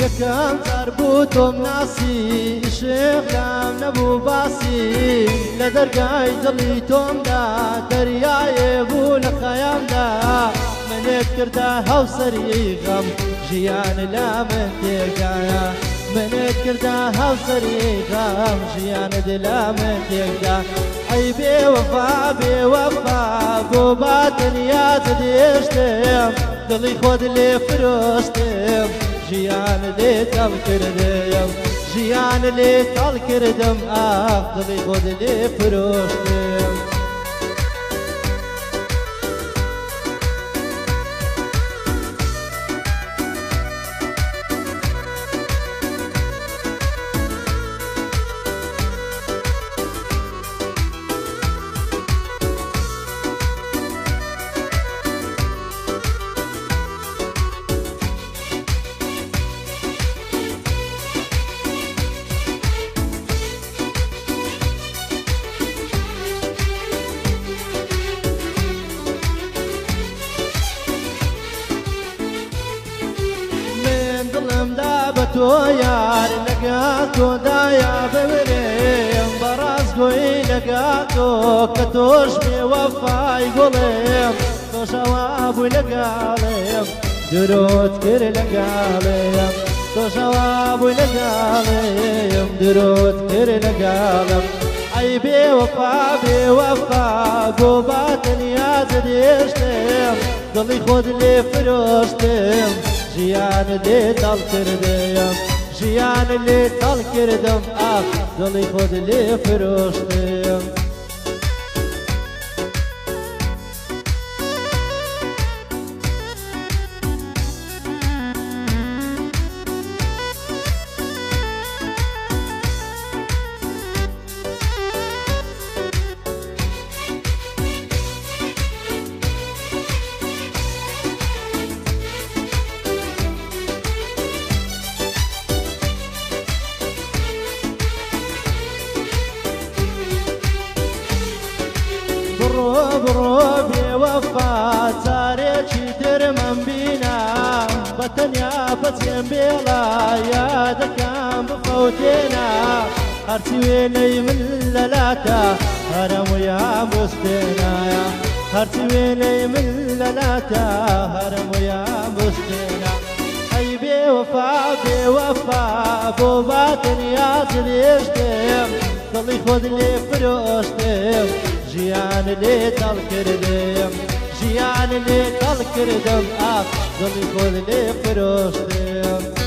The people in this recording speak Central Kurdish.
یەکەم جار بوو تۆم ناسی عشق لام نەبوو باسی لە دەرگای دڵی تۆمدا دەریایێ بوو لە خەیامدا منێت کردە هاوسەری غەم ژیان لا من تێکدایە منێت کردە هاوسەری غەم ژیانت لا من تێکدا ئەی بێوەفا بێوەفا بۆ باتەنیات دێشتم دڵی خۆت لێ فرۆشتم ژیان لێ تەڵ کردم ژیان لێ تەڵ کردم ئاخ دڵی خۆت لێ فرۆشتم تۆ یار لەگا تۆدایە ببرێم بەڕاستگۆیی لەگا تۆ کە تۆش بێوەفای گوڵێم تۆشەوا بووی لەگاڵێم درۆت کرد لەگاڵێم تۆشەوا بووی لەگاڵێم درۆت کرد لەگاڵم ئەی بێوەفا بێوەفا بۆ باتەنیات دێشتم دڵی خۆت لێ فرۆشتم ژیان لێ تەڵ کردم ژیان لێ تەڵ کردم ئاخ دڵی خۆت لێ فرۆشتم بڕۆ بێوەفا چارێکی ترمەم بینە بەتەنیا بەچێم بێڵا یادەکەم بفەوتێنە هەرچی وێنەی من لەلاتە هەرەمویان بستێنایە هەرچی وێنەی من لەلاتە هەرەمویان بستێنە ئەی بێوەفا بێوەفا بۆ باتەنیات دێشتم دڵی خۆت لێ فرۆشتم ژیان لێ تەڵ کردم ژیان لێ تەڵ کردم ئاخ دڵی خۆت لێ فرۆشتم